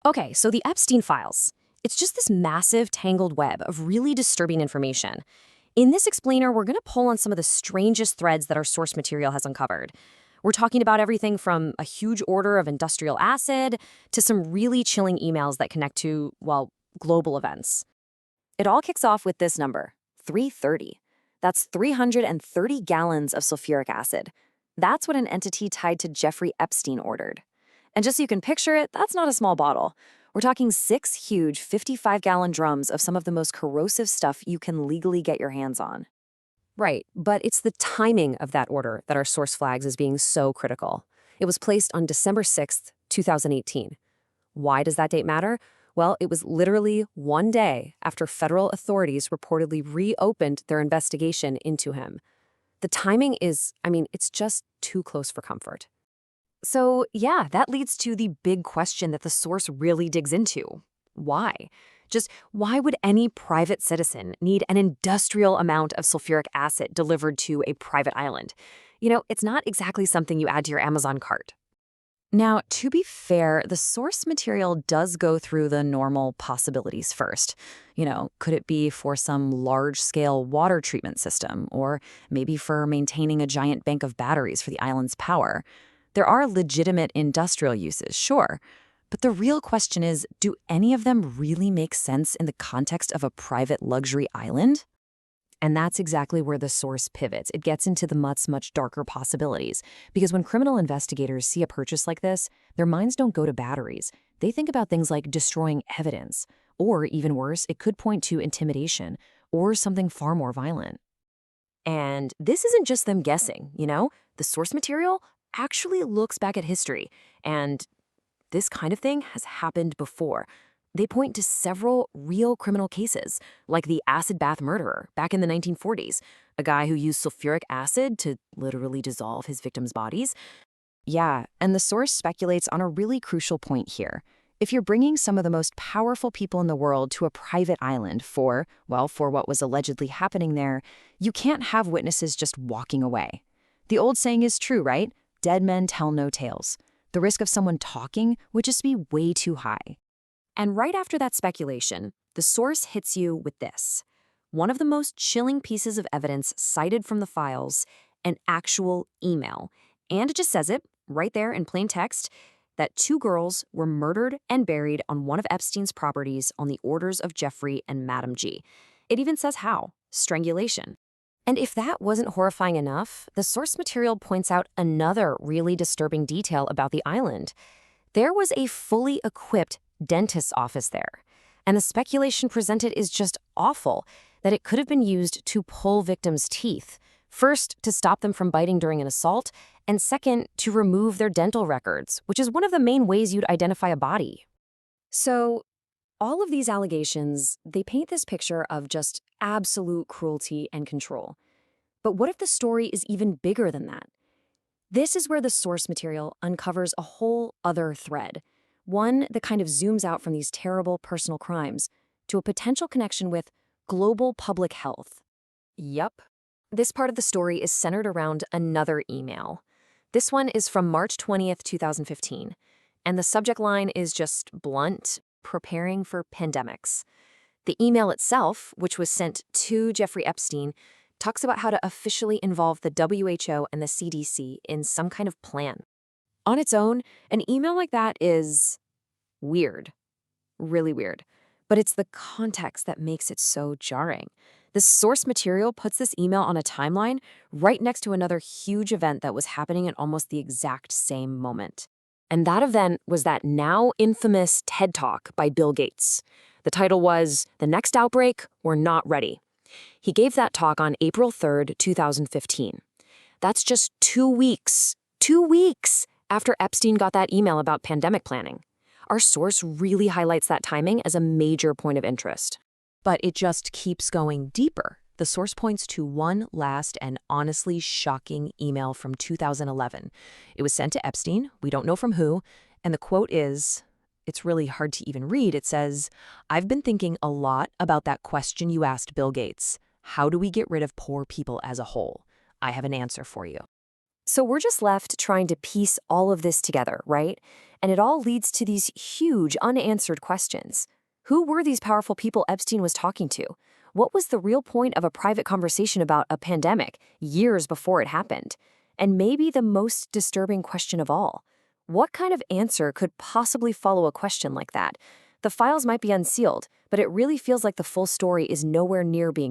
Okay, so the Epstein files. It's just this massive, tangled web of really disturbing information. In this explainer, we're going to pull on some of the strangest threads that our source material has uncovered. We're talking about everything from a huge order of industrial acid to some really chilling emails that connect to, well, global events. It all kicks off with this number, 330. That's 330 gallons of sulfuric acid. That's what an entity tied to Jeffrey Epstein ordered. And just so you can picture it, that's not a small bottle. We're talking 6 huge 55-gallon drums of some of the most corrosive stuff you can legally get your hands on. Right, but it's the timing of that order that our source flags as being so critical. It was placed on December 6th, 2018. Why does that date matter? Well, it was literally one day after federal authorities reportedly reopened their investigation into him. The timing is, it's just too close for comfort. So, yeah, that leads to the big question that the source really digs into. Why? Just why would any private citizen need an industrial amount of sulfuric acid delivered to a private island? It's not exactly something you add to your Amazon cart. Now, to be fair, the source material does go through the normal possibilities first. Could it be for some large-scale water treatment system, or maybe for maintaining a giant bank of batteries for the island's power? There are legitimate industrial uses, sure. But the real question is, do any of them really make sense in the context of a private luxury island? And that's exactly where the source pivots. It gets into the much darker possibilities. Because when criminal investigators see a purchase like this, their minds don't go to batteries. They think about things like destroying evidence. Or, even worse, it could point to intimidation or something far more violent. And this isn't just them guessing, The source material actually looks back at history. And this kind of thing has happened before. They point to several real criminal cases, like the acid bath murderer back in the 1940s, a guy who used sulfuric acid to literally dissolve his victims' bodies. Yeah, and the source speculates on a really crucial point here. If you're bringing some of the most powerful people in the world to a private island for what was allegedly happening there, you can't have witnesses just walking away. The old saying is true, right? Dead men tell no tales. The risk of someone talking would just be way too high. And right after that speculation, the source hits you with this. One of the most chilling pieces of evidence cited from the files, an actual email. And it just says it, right there in plain text, that 2 girls were murdered and buried on one of Epstein's properties on the orders of Jeffrey and Madam G. It even says how, strangulation. And if that wasn't horrifying enough, the source material points out another really disturbing detail about the island. There was a fully equipped dentist's office there. And the speculation presented is just awful, that it could have been used to pull victims' teeth. First, to stop them from biting during an assault, and second, to remove their dental records, which is one of the main ways you'd identify a body. So, all of these allegations, they paint this picture of just absolute cruelty and control. But what if the story is even bigger than that? This is where the source material uncovers a whole other thread, one that kind of zooms out from these terrible personal crimes to a potential connection with global public health. Yup. This part of the story is centered around another email. This one is from March 20th, 2015, and the subject line is just blunt, preparing for pandemics. The email itself, which was sent to Jeffrey Epstein, talks about how to officially involve the WHO and the CDC in some kind of plan. On its own, an email like that is weird, really weird. But it's the context that makes it so jarring. The source material puts this email on a timeline right next to another huge event that was happening at almost the exact same moment. And that event was that now infamous TED Talk by Bill Gates. The title was "The Next Outbreak, We're Not Ready." He gave that talk on April 3rd, 2015. That's just 2 weeks after Epstein got that email about pandemic planning. Our source really highlights that timing as a major point of interest. But it just keeps going deeper. The source points to one last and honestly shocking email from 2011. It was sent to Epstein, we don't know from who, and the quote is, it's really hard to even read. It says, "I've been thinking a lot about that question you asked Bill Gates. How do we get rid of poor people as a whole? I have an answer for you." So we're just left trying to piece all of this together, right? And it all leads to these huge unanswered questions. Who were these powerful people Epstein was talking to? What was the real point of a private conversation about a pandemic years before it happened? And maybe the most disturbing question of all, what kind of answer could possibly follow a question like that? The files might be unsealed, but it really feels like the full story is nowhere near being